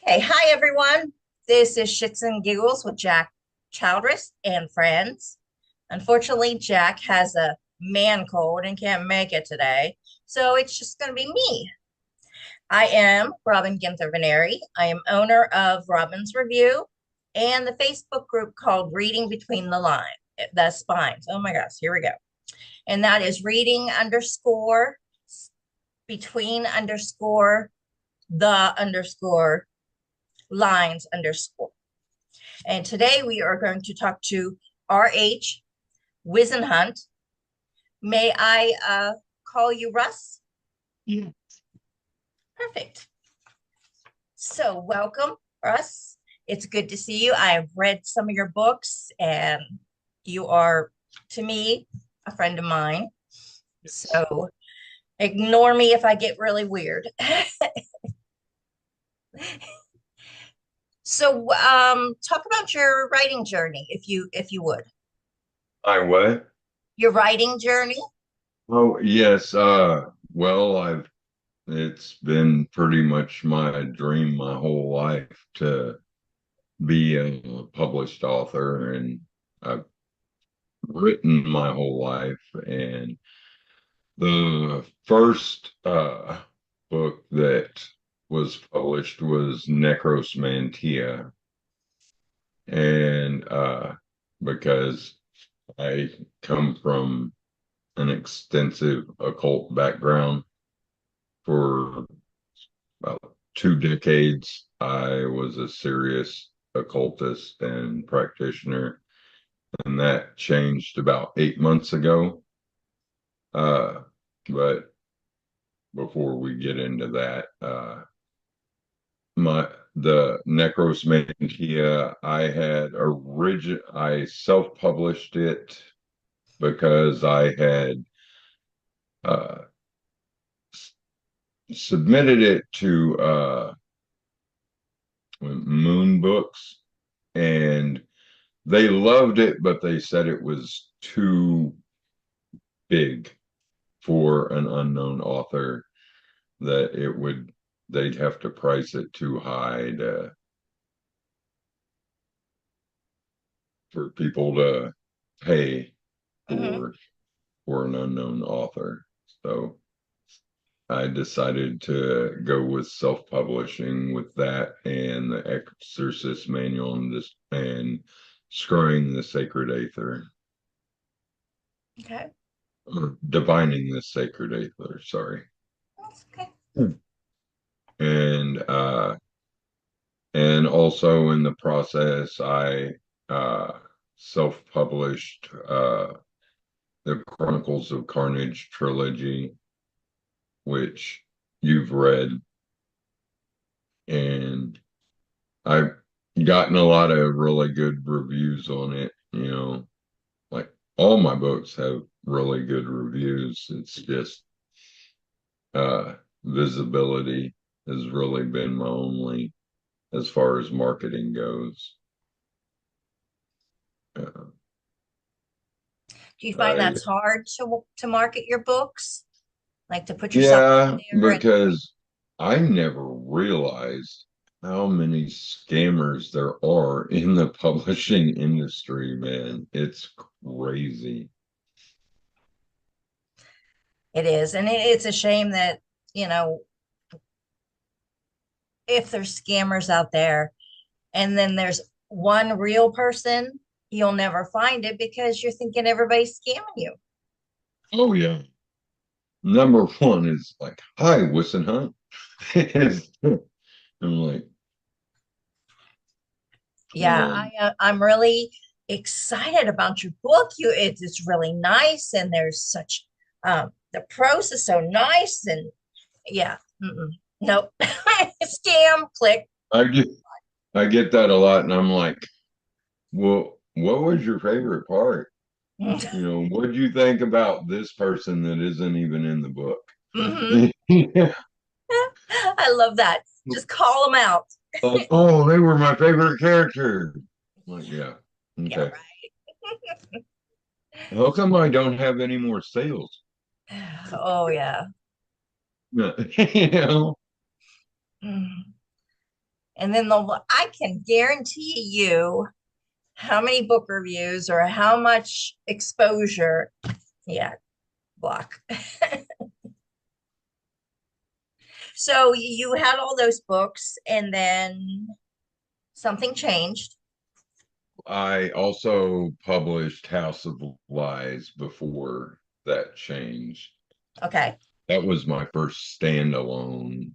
Hey, hi everyone. This is Shitz and Giggles with Jack Childress and friends. Unfortunately, Jack has a man cold and can't make it today, so it's just going to be me. I am Robin Ginther Veneri. I am owner of Robin's Review and the Facebook group called Reading Between the Spines. Oh my gosh, here we go. And that is reading underscore between underscore the underscore lines underscore. And today we are going to talk to R.H. Whisenhunt. May I call you Russ? Yeah. Perfect. So welcome, Russ. It's good to see you. I've read some of your books, and you are, to me, a friend of mine. Yes. So ignore me if I get really weird. So talk about your writing journey, if you would. I what? Your writing journey. Oh, yes. Well, it's been pretty much my dream my whole life to be a published author, and I've written my whole life. And the first book that was published was Necrosmantia. And because I come from an extensive occult background. For about 2 decades, I was a serious occultist and practitioner, and that changed about 8 months ago. But before we get into that, my the Necrosmantia, I self-published it because I had uh, submitted it to Moon Books, and they loved it, but they said it was too big for an unknown author, that they'd have to price it too high for people to pay Mm-hmm. for an unknown author. So I decided to go with self-publishing with that and the Exorcist Manual and Scrying the Sacred Aether, Okay. or Divining the Sacred Aether, sorry. That's okay. And also in the process, I self-published the Chronicles of Carnage trilogy, which you've read, and I've gotten a lot of really good reviews on it. Like, all my books have really good reviews. It's just visibility has really been my only, as far as marketing goes. Uh, Do you find I that's hard to market your books? Like to put yourself out Yeah, there and because I never realized how many scammers there are in the publishing industry, man. It's crazy. it is. And it's a shame that, you know, if there's scammers out there and then there's one real person, you'll never find it because you're thinking everybody's scamming you. Oh yeah. Number one is like, hi, Whisenhunt. I'm like, Yeah, um, I'm really excited about your book. It's really nice and there's such the prose is so nice and yeah. Nope. Scam, click. I get I get that a lot, and I'm like, well, what was your favorite part? What do you think about this person that isn't even in the book? Hmm. Yeah. I love that. Just call them out. Like, oh, they were my favorite character. I'm like, yeah, Yeah, okay. How come I don't have any more sales? right. Oh, yeah. You know? Mm. And then I can guarantee you how many book reviews or how much exposure. Yeah, block. So you had all those books and then something changed. I also published House of Lies before that changed. Okay. That was my first standalone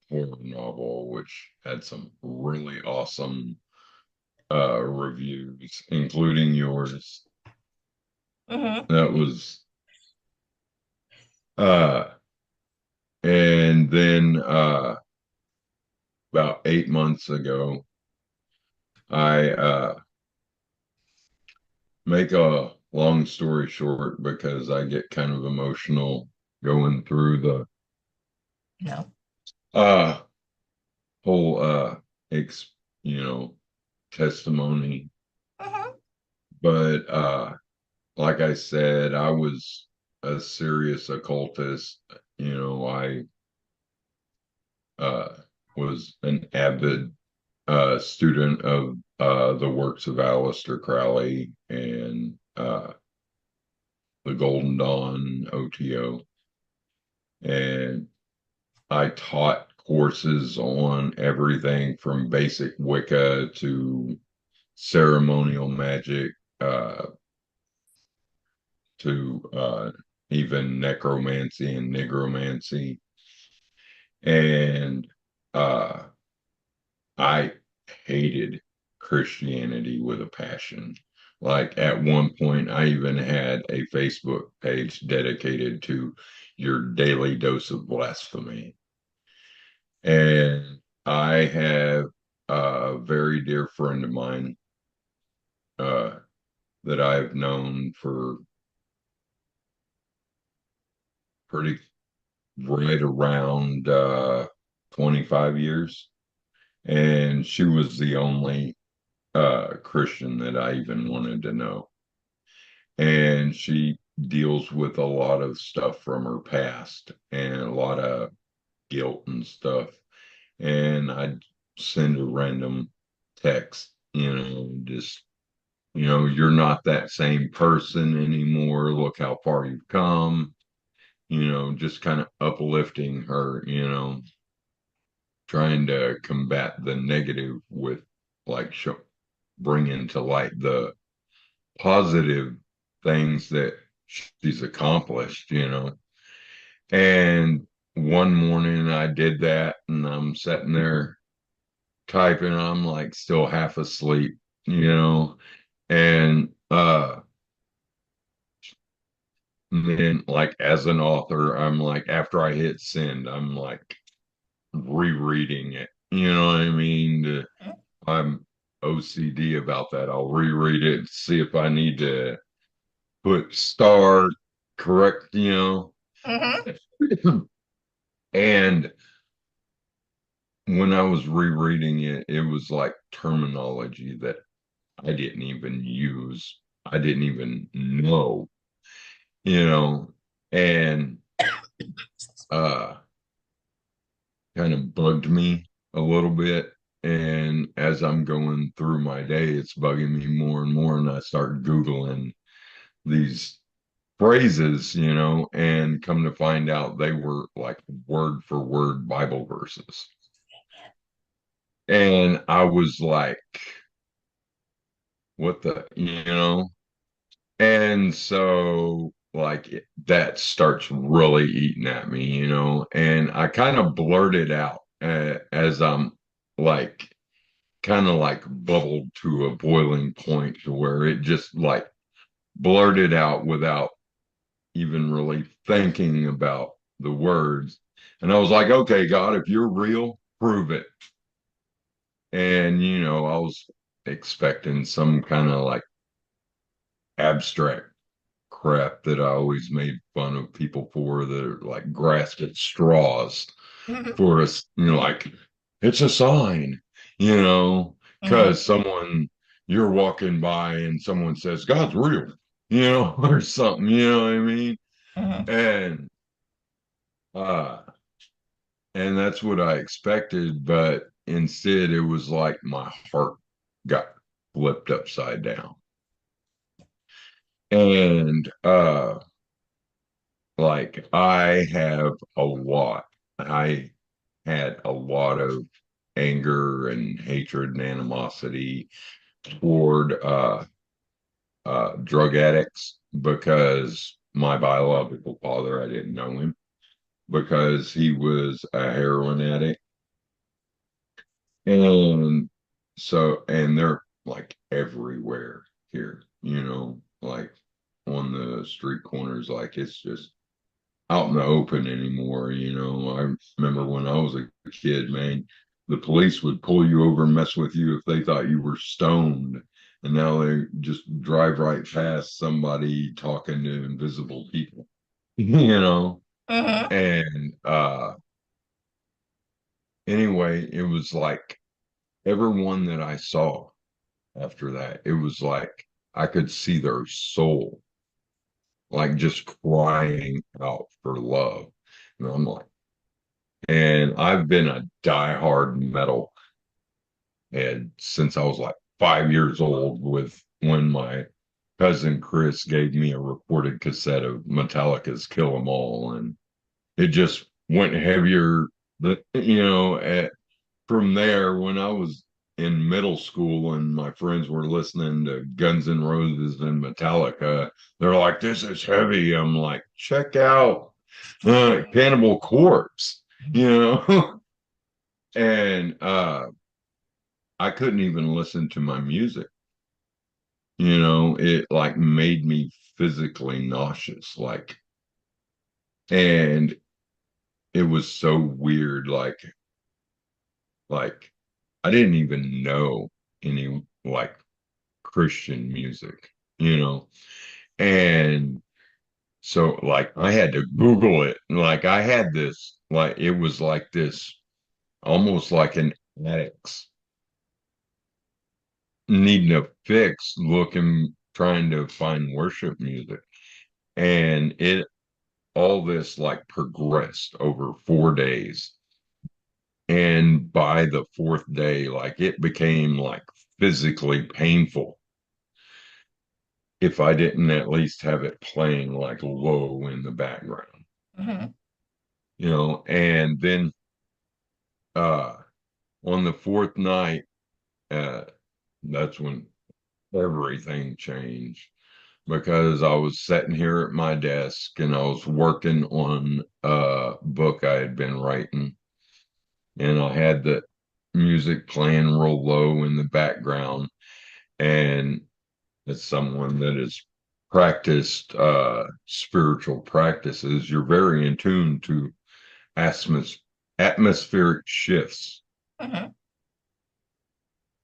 horror novel, which had some really awesome reviews, including yours. Hmm. That was uh and then about 8 months ago, I make a long story short because I get kind of emotional going through the No. uh whole ex you know testimony. Hmm. But like I said, I was a serious occultist. I uh was an avid student of the works of Aleister Crowley and the Golden Dawn OTO. And I taught courses on everything from basic Wicca to ceremonial magic, uh, to even necromancy and nigromancy. And uh, I hated Christianity with a passion. Like at one point, I even had a Facebook page dedicated to your daily dose of blasphemy. And I have a very dear friend of mine uh, that I've known for pretty right around 25 years. And she was the only Christian that I even wanted to know. And she deals with a lot of stuff from her past and a lot of guilt and stuff. And I'd send a random text, just, you're not that same person anymore. Look how far you've come, just kind of uplifting her, trying to combat the negative with like bringing to light the positive things that she's accomplished. And one morning I did that and I'm sitting there typing, I'm like still half asleep, and then like as an author, I'm like after I hit send, I'm like rereading it. You know what I mean? I'm OCD about that. I'll reread it, see if I need to put star correct, Hmm. And when I was rereading it, it was like terminology that I didn't even use. I didn't even know, you know, and uh kind of bugged me a little bit. And as I'm going through my day, it's bugging me more and more. And I start Googling these phrases, and come to find out they were like word for word Bible verses. And I was like, what And so, like, that starts really eating at me, and I kind of blurted out as I'm like, kind of like bubbled to a boiling point to where it just like blurted out without even really thinking about the words. And I was like, okay, God, if you're real, prove it. And, I was expecting some kind of like abstract crap that I always made fun of people for that are like grasped at straws Hmm. for us, like it's a sign, Hmm. because you're walking by and someone says God's real, or something, you know what I mean? Hmm. And uh and that's what I expected, but instead, it was like my heart got flipped upside down. And like I have a lot. I had a lot of anger and hatred and animosity toward drug addicts because my biological father, I didn't know him because he was a heroin addict. And and they're like everywhere here, like on the street corners, like it's just out in the open anymore. I remember when I was a kid, man, the police would pull you over and mess with you if they thought you were stoned. And now they just drive right past somebody talking to invisible people, you know? Mm-hmm. And anyway, it was like everyone that I saw after that, it was like I could see their soul, like just crying out for love. And I'm like, and I've been a diehard metal head since I was like 5 years old, with when my cousin Chris gave me a recorded cassette of Metallica's Kill 'Em All, and it just went heavier. From there, when I was in middle school and my friends were listening to Guns N' Roses and Metallica, they're like, "This is heavy." I'm like, "Check out Cannibal Corpse," you know? And I couldn't even listen to my music. It like made me physically nauseous, and it was so weird, like I didn't even know any like Christian music, you know. And so like I had to Google it. And like I had this, like it was like this almost like an addict's needing a fix, looking trying to find worship music. And it all this like progressed over 4 days. And by the fourth day, like it became like physically painful if I didn't at least have it playing like low in the background, Mm-hmm. and then uh on the fourth night, uh that's when everything changed because I was sitting here at my desk and I was working on a book I had been writing, and I had the music playing real low in the background. And as someone that has practiced spiritual practices, you're very in tune to atmospheric shifts. Mm-hmm.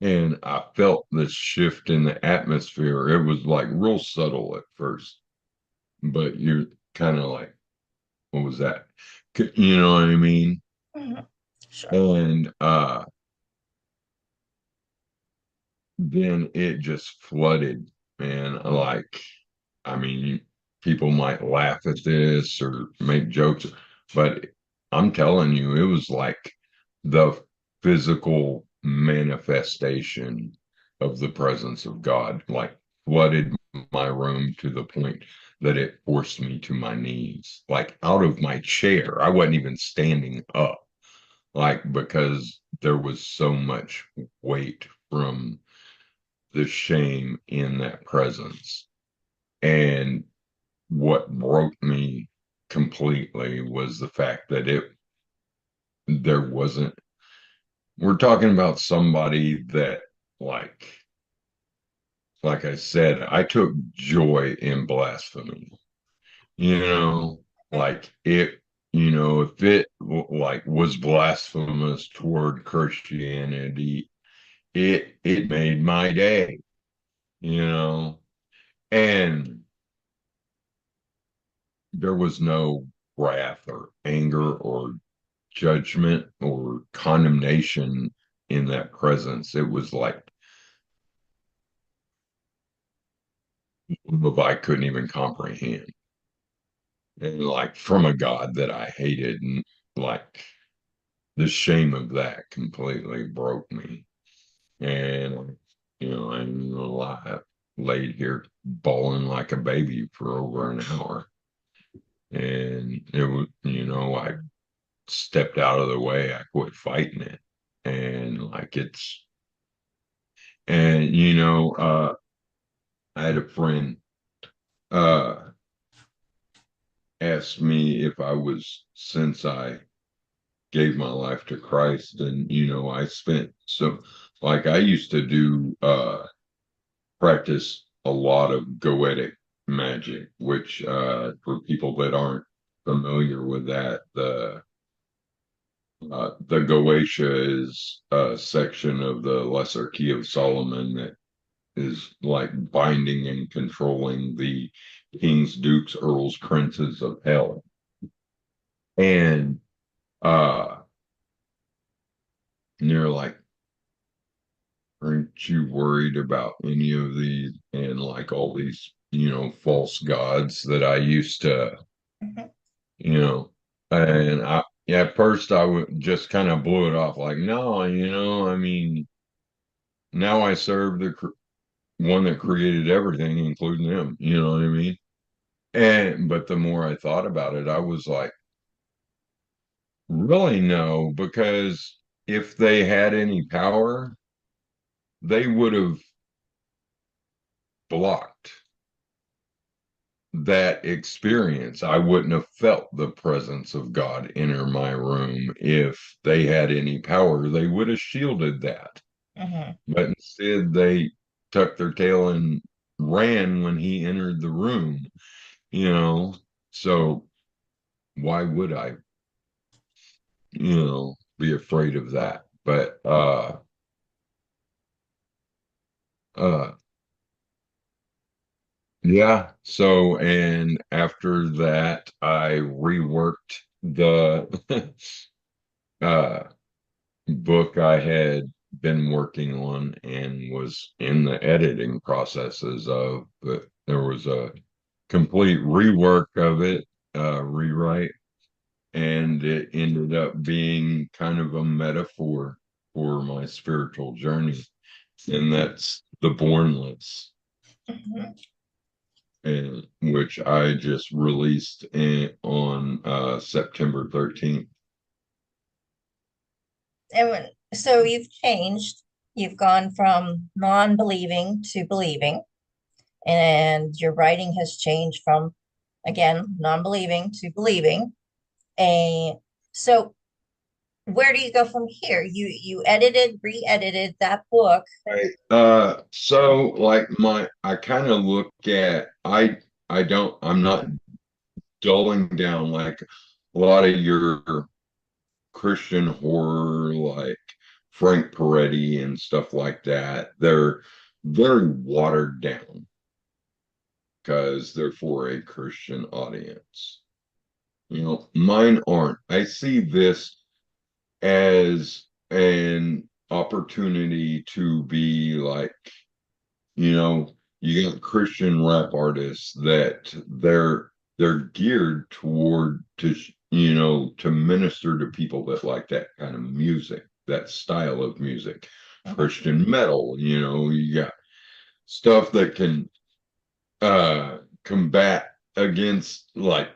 And I felt this shift in the atmosphere. It was like real subtle at first, but you're kind of like, what was that? You know what I mean? Mm-hmm. Sure. And then it just flooded, man. Like, I mean, people might laugh at this or make jokes, but I'm telling you, it was like the physical manifestation of the presence of God, like flooded my room to the point that it forced me to my knees, like out of my chair. I wasn't even standing up, like because there was so much weight from the shame in that presence. And what broke me completely was the fact that there wasn't, we're talking about somebody that like like I said, I took joy in blasphemy, you know, like it, if it like was blasphemous toward Christianity, it made my day, you know. And there was no wrath or anger or judgment or condemnation in that presence. It was like I couldn't even comprehend. And like from a God that I hated, and like the shame of that completely broke me. And, I'm gonna lie, I laid here bawling like a baby for over an hour. And it was, I stepped out of the way. I quit fighting it. And like and I had a friend uh ask me if I was, since I gave my life to Christ, and I spent so, like, I used to do practice a lot of goetic magic, which for people that aren't familiar with that, the Goetia is a section of the Lesser Key of Solomon that is like binding and controlling the kings, dukes, earls, princes of hell. And uh and they're like, aren't you worried about any of these, and like all these, false gods that I used to, Mhm. you know, and yeah, at first I would just kind of blew it off like, no, I mean, now I serve the one that created everything, including him, you know what I mean? But the more I thought about it, I was like, really no, because if they had any power, they would have blocked that experience. I wouldn't have felt the presence of God enter my room. If they had any power, they would have shielded that. Mhm. But instead, they tucked their tail and ran when he entered the room, you know. So why would I, be afraid of that? But uh yeah, so, and after that I reworked the uh book I had been working on and was in the editing processes of, but there was a complete rework of it, rewrite, and it ended up being kind of a metaphor for my spiritual journey, and that's the Bornless, Mhm. and which I just released on September 13th. So you've changed. You've gone from non-believing to believing, and your writing has changed from, again, non-believing to believing. And so where do you go from here? You edited, re-edited that book. Right. So like I kind of look at, I'm not dulling down like a lot of your Christian horror, like Frank Peretti and stuff like that. They're very watered down because they're for a Christian audience. Mine aren't. I see this as an opportunity to be like, you know, you got Christian rap artists that they're geared toward to minister to people that like that kind of music, that style of music. Mhm. Christian metal, you got stuff that can combat against like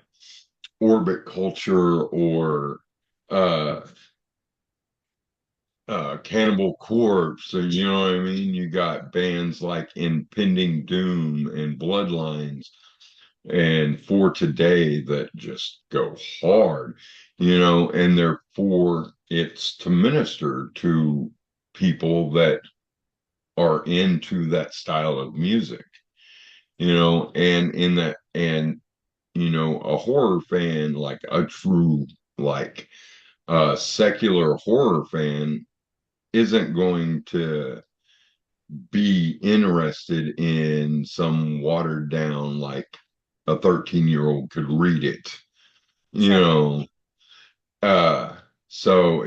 orbit culture or uh Cannibal Corpse, or you know what I mean? You got bands like Impending Doom and Bloodlines and For Today that just go hard, and therefore it's to minister to people that are into that style of music, and in that, and a horror fan, like a true, like secular horror fan, isn't going to be interested in some watered down, like a 13-year-old could read it, you Sure. know. Uh, so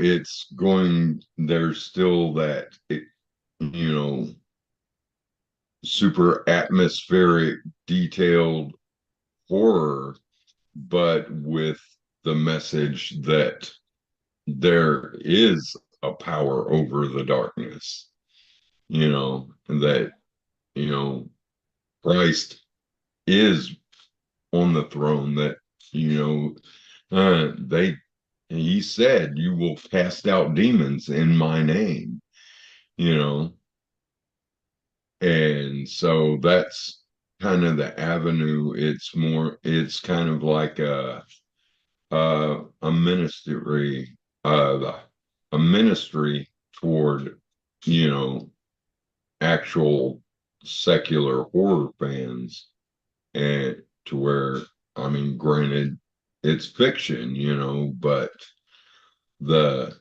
there's still that, you know, super atmospheric, detailed horror, but with the message that there is a power over the darkness, and that, you know, Christ is on the throne, that, you they, he said, you will cast out demons in my name, you know, and so that's kind of the avenue. It's kind of like a ministry, uh, a ministry toward, you know, actual secular horror fans, and to where, I mean, granted, it's fiction, but the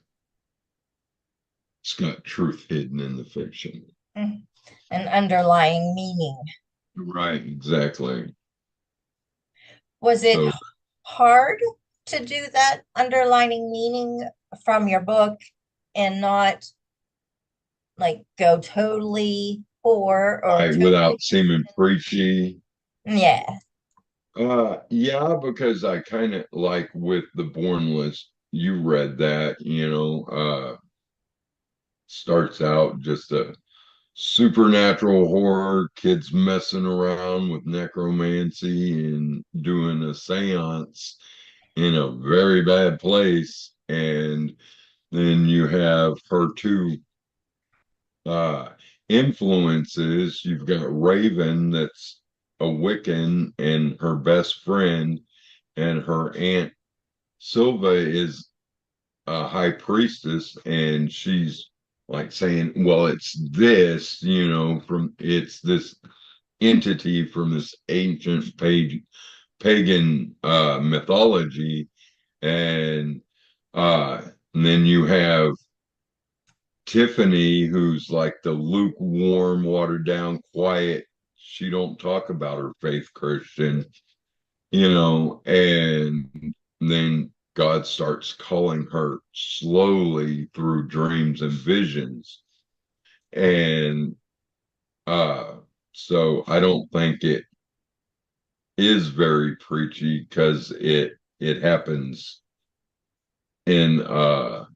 it's got truth hidden in the fiction. Mhm. An underlying meaning. Right, exactly. Was it So hard to do that underlining meaning from your book and not like go totally horror or totally without seeming preachy, yeah. yeah, because I kind of like with the Born List, you read that, starts out just a supernatural horror, kids messing around with necromancy and doing a seance in a very bad place. And then you have her two uh, influences. You've got Raven, that's a Wiccan, and her best friend, and her aunt Silva is a high priestess, and she's like saying, well, it's this, it's this entity from this ancient pagan mythology. And uh and then you have Tiffany, who's like the lukewarm, watered down, quiet, she don't talk about her faith Christian, and then God starts calling her slowly through dreams and visions. And uh so I don't think it is very preachy, because it happens in a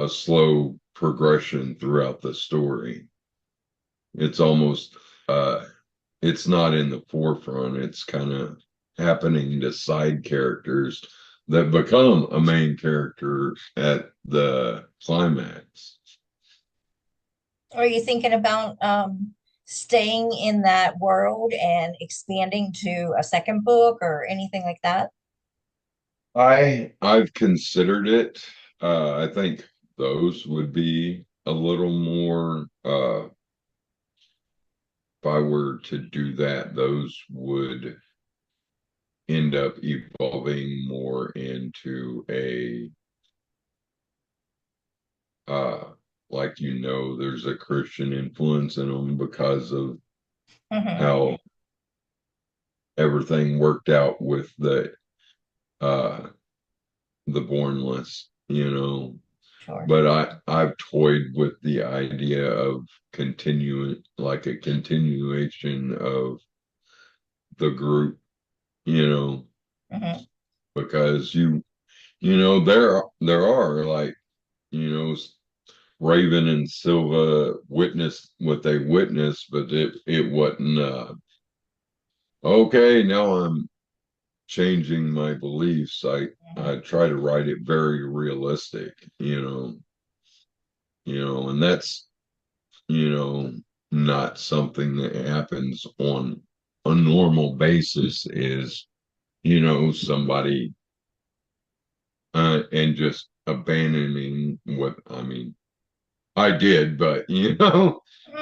slow progression throughout the story. It's almost uh it's not in the forefront. It's kind of happening to side characters that become a main character at the climax. Are you thinking about staying in that world and expanding to a second book or anything like that? I've considered it. I think those would be a little more, if I were to do that, those would end up evolving more into a, uh like, there's a Christian influence in them because of Hmm. how everything worked out with uh the Bornless, Sure. but I've toyed with the idea of continuing, like a continuation of the group, you know Hmm. because there are, like, you know Raven and Silva witnessed what they witnessed, but it wasn't, okay, now I'm changing my beliefs. I try to write it very realistic, and that's, you know not something that happens on a normal basis, is, somebody and just abandoning what, I mean, I did, but Hmm.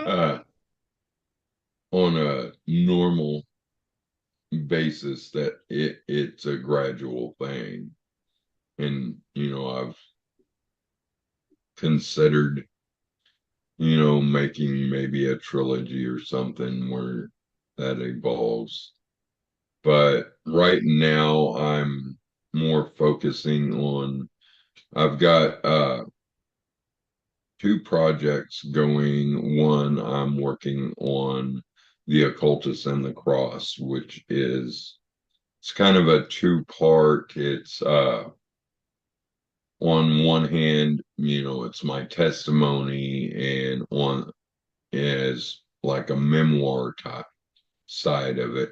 uh on a normal basis, that it's a gradual thing. And I've considered, making maybe a trilogy or something where that evolves. But right now I'm more focusing on, I've got two projects going. One, I'm working on The Occultist and the Cross, which is, it's kind of a two-part. It's on one hand, it's my testimony, and on as like a memoir type side of it,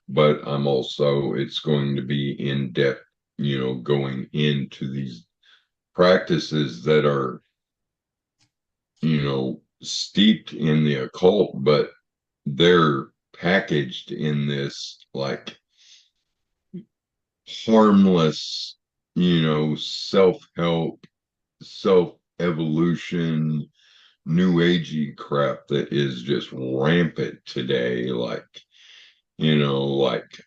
but I'm also, it's going to be in depth, going into these practices that are, steeped in the occult, but they're packaged in this like harmless, self-help, self-evolution, new agey crap that is just rampant today, like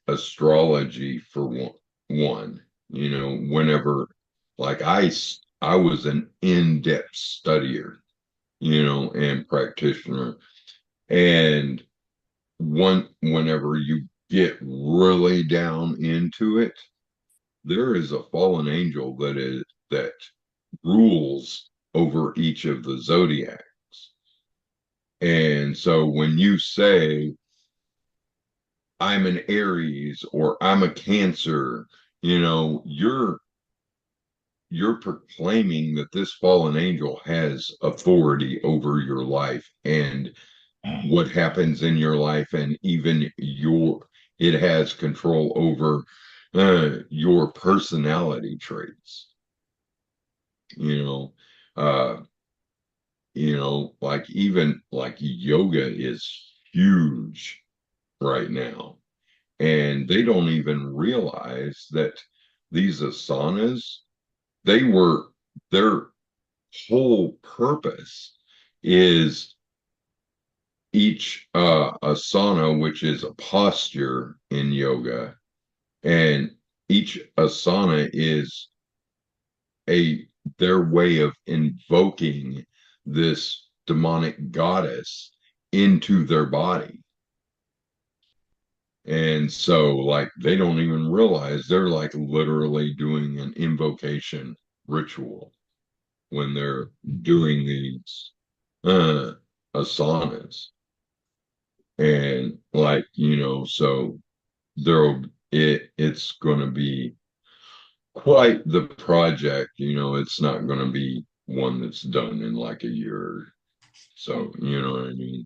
astrology for one, whenever, like I was an in-depth studier, and practitioner. And whenever you get really down into it, there is a fallen angel that rules over each of the zodiacs. And so when you say I'm an Aries or I'm a Cancer, you're proclaiming that this fallen angel has authority over your life and what happens in your life, and even it has control over your personality traits. You know, uh, like even like yoga is huge right now, and they don't even realize that these asanas, they were their whole purpose is each asana, which is a posture in yoga, and each asana is a their way of invoking this demonic goddess into their body. And so, like, they don't even realize they're like literally doing an invocation ritual when they're doing these uh, asanas. And like, so it's going to be quite the project. It's not going to be one that's done in like a year. So, you know what I mean?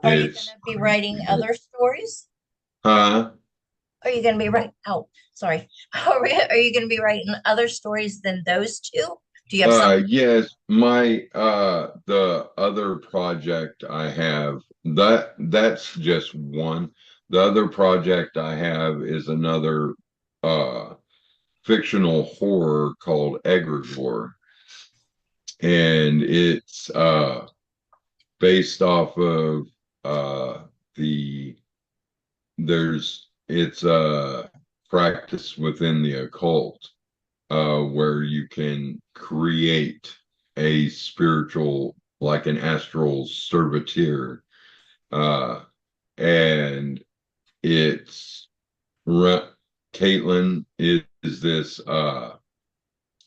Are you going It's, to be writing other stories? huh? Are you going to be writing? Oh, sorry. Are you going to be writing other stories than those two? Do you have something? Yes, the other project I have, that's just one. The other project I have is another uh fictional horror called Egregore, and it's based off of the it's a practice within the occult, where you can create a spiritual, like an astral servitor, uh, and it's Caitlin is this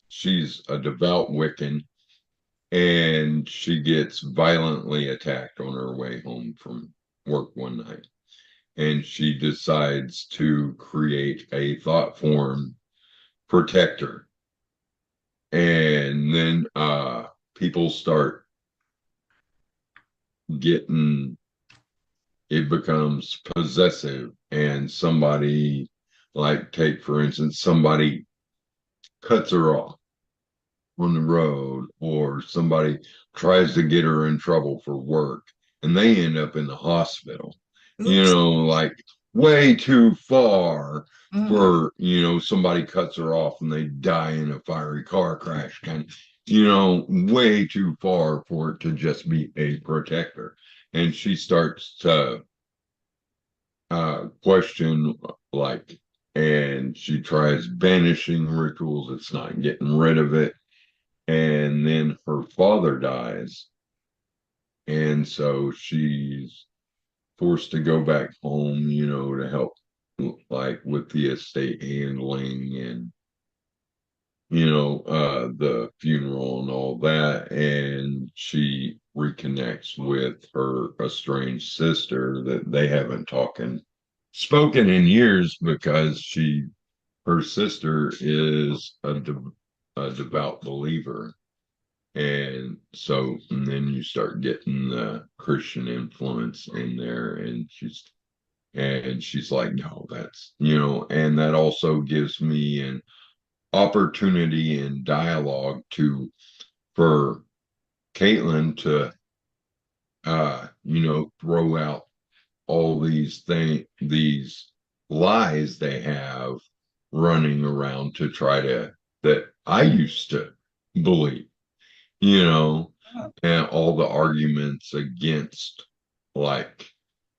she's a devout Wiccan, and she gets violently attacked on her way home from work one night, and she decides to create a thought form protector. And then people start getting, it becomes possessive, and somebody, like, take for instance, somebody cuts her off on the road, or somebody tries to get her in trouble for work, and they end up in the hospital, Oops. like way too far Mm. for, somebody cuts her off and they die in a fiery car crash, kind of, way too far for it to just be a protector. And she starts to question, like, and she tries banishing rituals, it's not getting rid of it. And then her father dies, and so she's forced to go back home, to help, like, with the estate handling, and the funeral and all that. And she reconnects with her estranged sister that they haven't spoken in years, because her sister is a devout believer. And then you start getting the Christian influence in there, and she's like, no, that's, and that also gives me an opportunity and dialogue for Caitlin to, throw out all these lies they have running around to try to, that I used to believe, you know, and all the arguments like,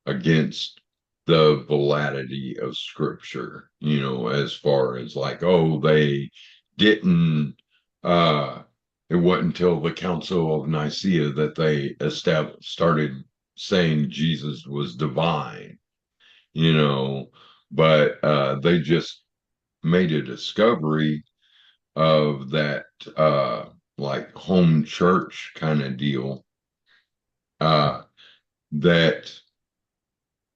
against the validity of scripture, as far as like, oh, they didn't, uh, it wasn't until the Council of Nicaea that they started saying Jesus was divine, you know, but they just made a discovery of that, like home church kind of deal, uh, that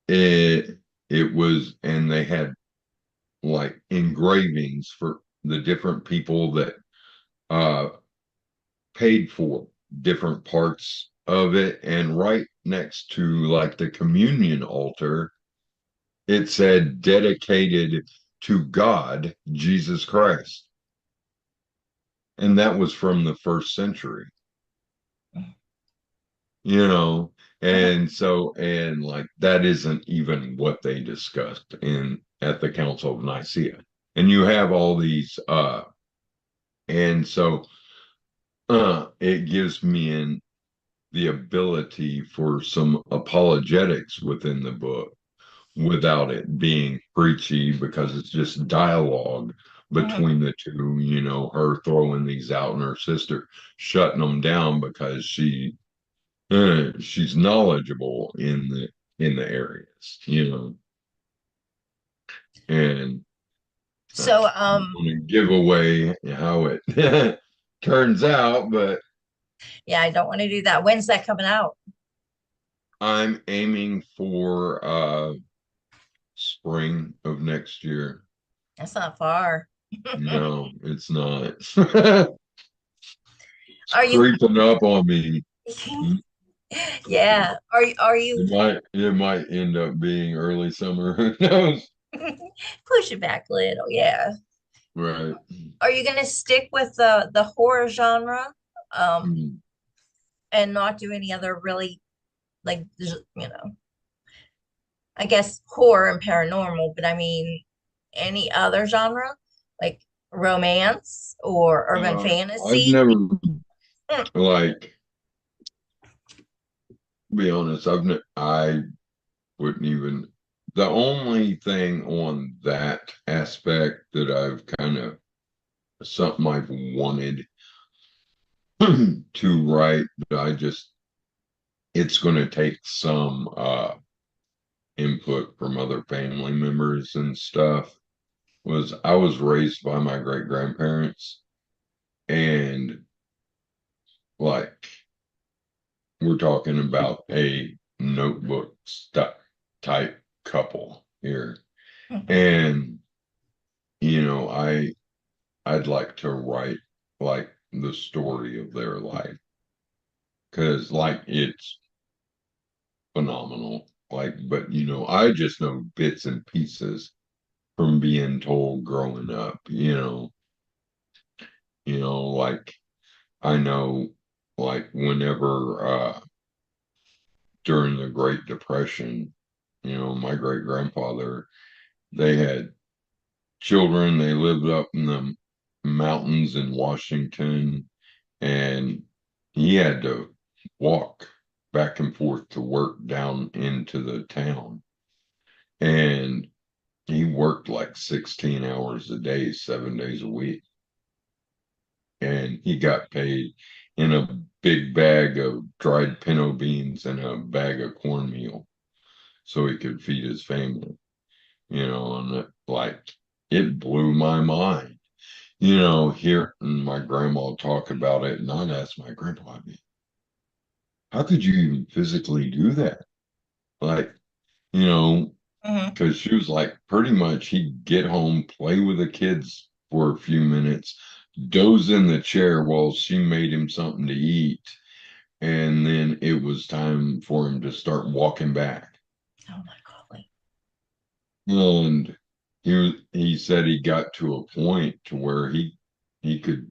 it it was, and they had like engravings for the different people that uh paid for different parts of it, and right next to like the communion altar it said dedicated to God Jesus Christ, and that was from the first century, you know and like that isn't even what they discussed in at the Council of Nicaea. And you have all these and so it gives me the ability for some apologetics within the book without it being preachy, because it's just dialogue Mhm. between the two, her throwing these out and her sister shutting them down because she's knowledgeable in the areas, and I So, don't want to give away how it turns out, but yeah, I don't want to do that. When's that coming out? I'm aiming for spring of next year. That's not far. No, it's not. It's Are you? creeping up on me. Yeah. Are you It might end up being early summer. Who knows? push it back a little? Yeah. Right. Are you gonna stick with the horror genre, Hmm. and not do any other really like I guess horror and paranormal, but I mean any other genre like romance or urban I've fantasy? never, Mm, like, to be honest, I wouldn't even, the only thing on that aspect that I've kind of, something I've wanted to write, but it's going to take some input from other family members and stuff. Was I was raised by my great grandparents, and like we're talking about a notebook type couple here. mhm. And I'd like to write like the story of their life, because like it's phenomenal. Like, but I just know bits and pieces from being told growing up, like I know, like whenever during the Great Depression, my great grandfather, they had children, they lived up in the mountains in Washington, and he had to walk back and forth to work down into the town. And he worked like 16 hours a day, 7 days a week. And he got paid in a big bag of dried pinto beans and a bag of cornmeal so he could feed his family, and like it blew my mind, hearing my grandma talk about it. And I'd ask my grandpa, I mean, how could you even physically do that? Like, you know, Mhm. because she was like, pretty much he'd get home, play with the kids for a few minutes, doze in the chair while she made him something to eat. And then it was time for him to start walking back. Oh my golly. And he said he got to a point to where he could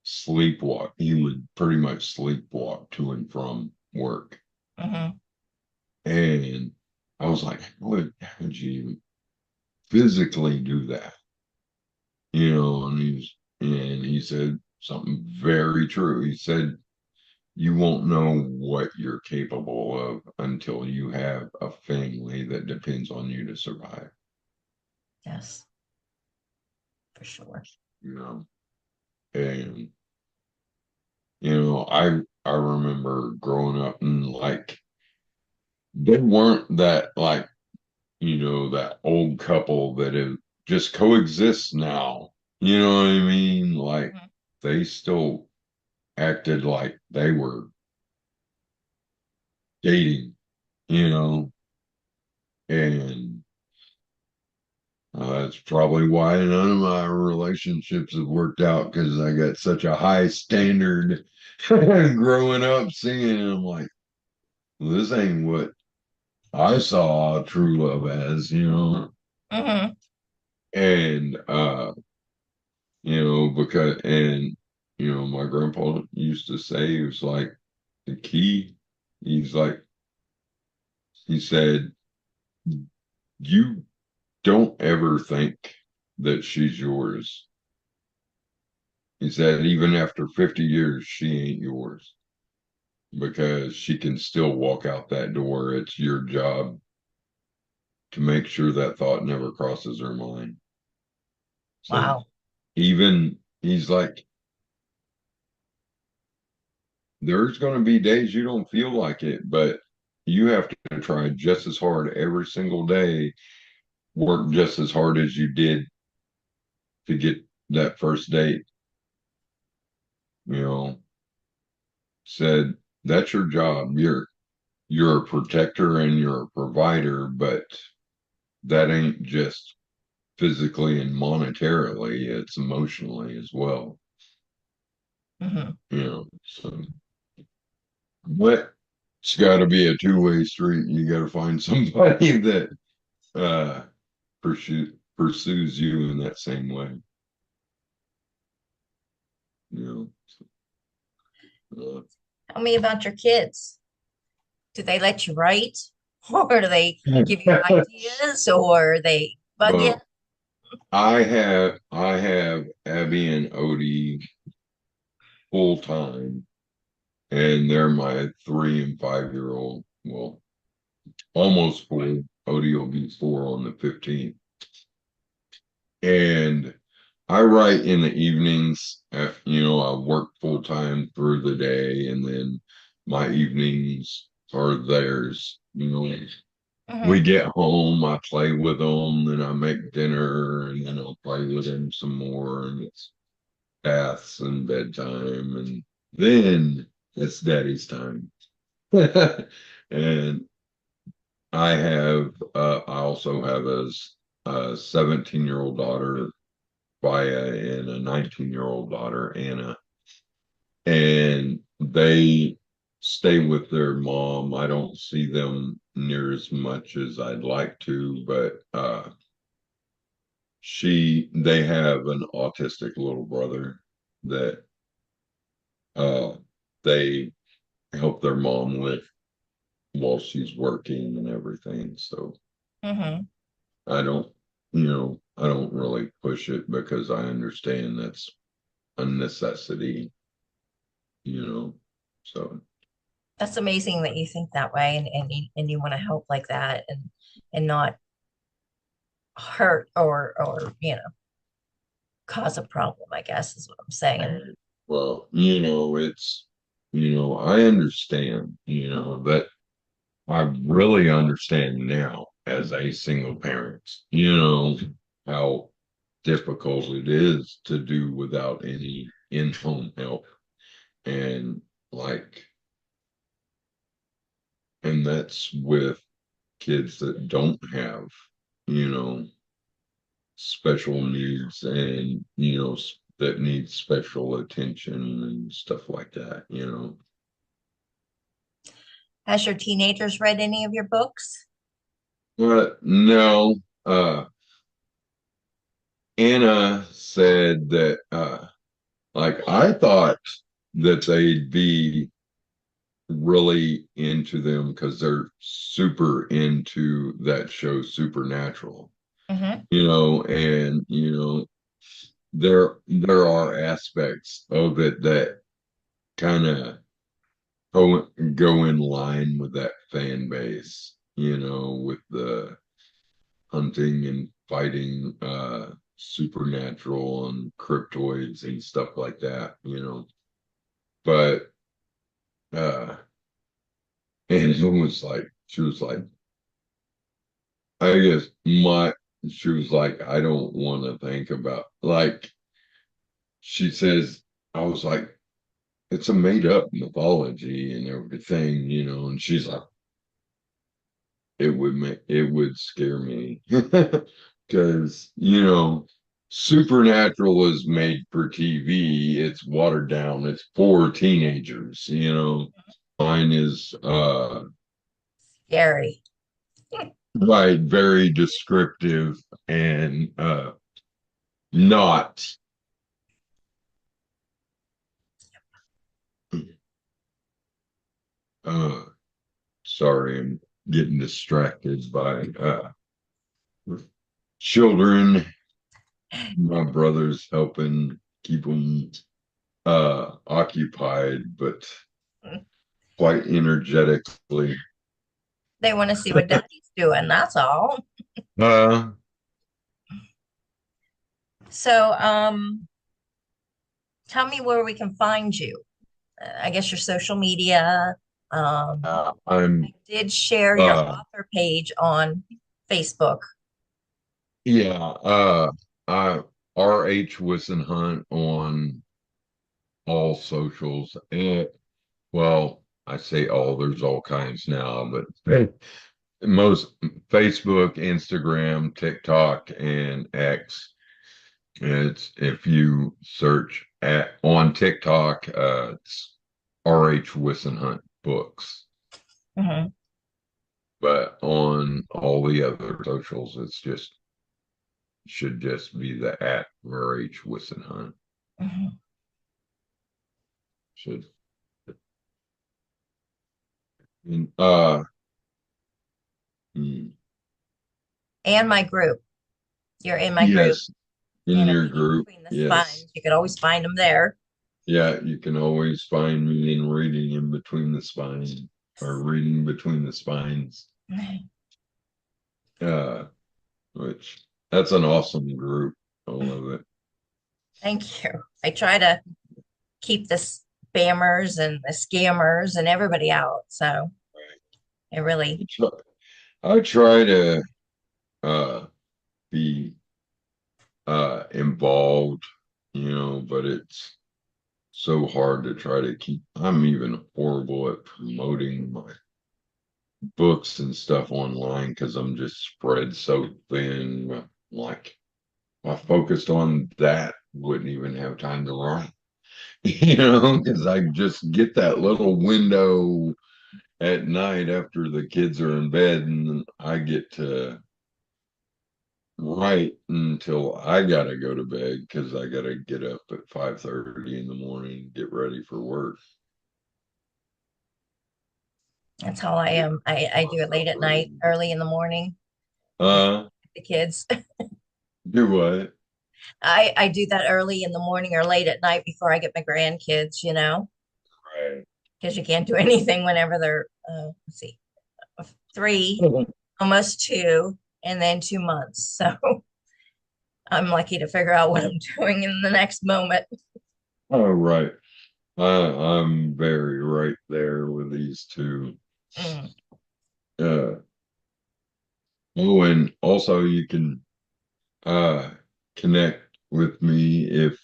sleepwalk. He would pretty much sleepwalk to and from work. Mm-hmm. And I was like, how would you physically do that? And he said something very true. He said, you won't know what you're capable of until you have a family that depends on you to survive. Yes, for sure. You know, and I remember growing up and like they weren't that like that old couple that have just coexists now. You know what I mean? Like Mm-hmm. they still acted like they were dating, you know, and that's probably why none of my relationships have worked out because I got such a high standard growing up seeing it. I'm like, well, this ain't what I saw true love as. Mm-hmm. And because my grandpa used to say it was like the key. He's like he said, you don't ever think that she's yours. He said, even after 50 years, she ain't yours because she can still walk out that door. It's your job to make sure that thought never crosses her mind. So Wow. even he's like, there's going to be days you don't feel like it, but you have to try just as hard every single day, work just as hard as you did to get that first date. You know, said that's your job. You're a protector and you're a provider, but that ain't just physically and monetarily, it's emotionally as well. Mm-hmm. So but it's got to be a two-way street. You got to find somebody that uh pursues you in that same way. You know, Tell me about your kids. Do they let you write? Or do they give you uh, ideas? Or they bug you? well, I have Abby and Odie full time, and they're my 3 and 5 year old. Well, almost 4. Odie will be 4 on the 15th. And I write in the evenings. I work full time through the day, and then my evenings are theirs. We Mm-hmm. get home, I play with them, then I make dinner, and then I'll play with them some more, and it's baths and bedtime, and then it's daddy's time. And I also have a 17-year-old daughter, Via, and a 19-year-old daughter, Anna, and they stay with their mom. I don't see them near as much as I'd like to, but they have an autistic little brother that uh they help their mom with while she's working and everything. So Mm-hmm. I don't, I don't really push it because I understand that's a necessity, you know. So That's amazing that you think that way and you want to help like that and not hurt or cause a problem, I guess is what I'm saying. well, I understand, that I really understand now as a single parent, how difficult it is to do without any in-home help. And like, and that's with kids that don't have, you know, special needs and, that need special attention and stuff like that, you know. Has your teenagers read any of your books? But no, Anna said that like I thought that they'd be really into them because they're super into that show Supernatural, Mm-hmm. and there are aspects of it that kind of go in line with that fan base, with the hunting and fighting supernatural and cryptoids and stuff like that. But uh and it was like she was like, I guess my she was like, I don't want to think about, like, she says, I was like, it's a made up mythology and everything, and she's like, it would scare me because Supernatural is made for TV. It's watered down. It's for teenagers. Mine is Scary. right, very descriptive and not uh sorry, I'm getting distracted by children. My brother's helping keep them occupied, but quite energetically. They want to see what daddy's doing, that's all. Uh, So, tell me where we can find you. I guess your social media. I I'm did share your uh author page on Facebook. yeah, I RH Whisenhunt on all socials. And well, I say all, there's all kinds now, but most Facebook, Instagram, TikTok, and X. It's if you search at on TikTok, it's RH Whisenhunt Books. Hmm. But on all the other socials, it's just should just be the at RH Whisenhunt. Hmm. Should and hmm, And my group. You're in my group, yes, in your Reading group, Between the yes. Spines. You could always find them there. Yeah, you can always find me in reading in between the spines or reading between the spines. Uh, which that's an awesome group. I love it. Thank you. I try to keep the spammers and the scammers and everybody out. So it really, So I try to uh be involved, but it's so hard to try to keep. I'm even horrible at promoting my books and stuff online because I'm just spread so thin. Like, if I focused on that, wouldn't even have time to write, because I just get that little window at night after the kids are in bed, and I get to write until I gotta go to bed because I gotta get up at 5:30 in the morning and get ready for work. that's how I am. I do it late at night, early in the morning. Uh, The kids. do what? I do that early in the morning or late at night before I get my grandkids, Right. because you can't do anything whenever they're, let's see, 3, almost 2, and then 2 months. So I'm lucky to figure out what I'm doing in the next moment. Oh, right. I'm very right there with these two. Mm. Uh, oh, and also you can uh connect with me if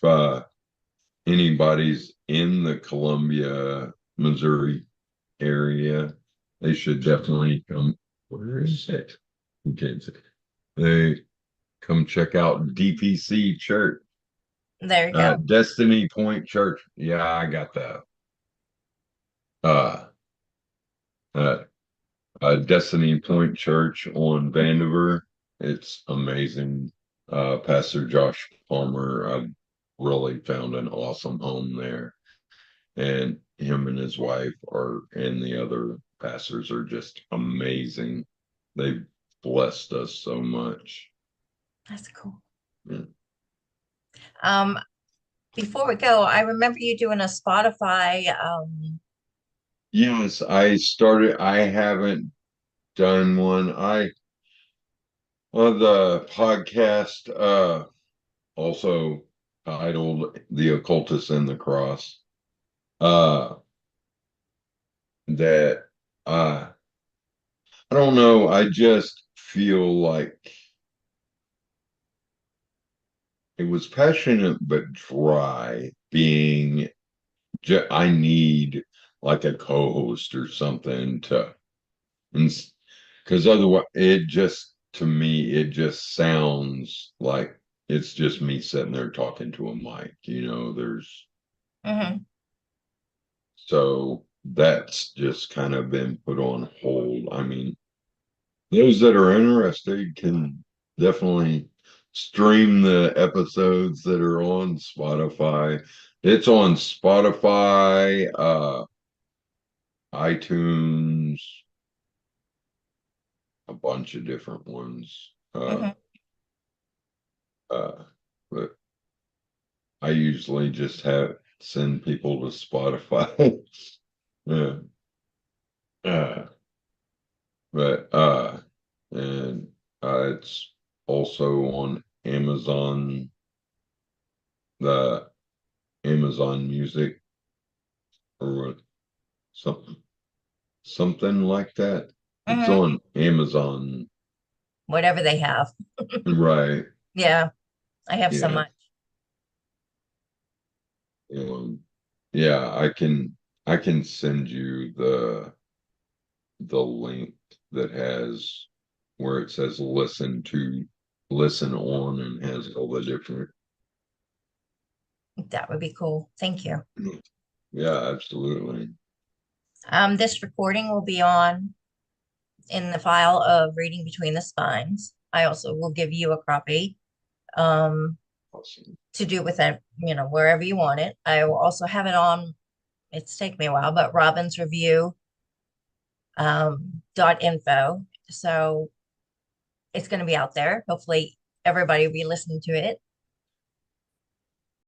anybody's in the Columbia, Missouri area. They should definitely come. Where is it? Okay, they come check out DPC Church. There you go. Destiny Point Church. Yeah, I got that. Uh, uh, Destiny Point Church on Vandiver. It's amazing. Pastor Josh Palmer, I really found an awesome home there. And him and his wife and the other pastors are just amazing. They've blessed us so much. That's cool. Yeah. Um, Before we go, I remember you doing a Spotify. Yes, I haven't done one. I on the podcast, also titled The Occultist and the Cross. Uh, that I don't know. I just feel like it was passionate but dry. I need like a co-host or something to, because otherwise, it just to me, it just sounds like it's just me sitting there talking to a mic. There's Mhm. so that's just kind of been put on hold. I mean, those that are interested can definitely stream the episodes that are on Spotify. It's on Spotify, iTunes, a bunch of different ones. Mhm. Uh, but I usually just have send people to Spotify. Yeah. Uh, but and it's also on Amazon, the Amazon Music or something like that. It's Mhm. on Amazon, Whatever they have. right? Yeah, I have so Yeah. much. Um, yeah, I can send you the link that has where it says listen on and has all the different. That would be cool. Thank you. Yeah, absolutely. This recording will be on in the file of Reading Between the Spines. I also will give you a copy um, Awesome. to do with it, wherever you want it. I will also have it on, it's taken me a while, but Robin's Review .info. So it's going to be out there. Hopefully everybody will be listening to it.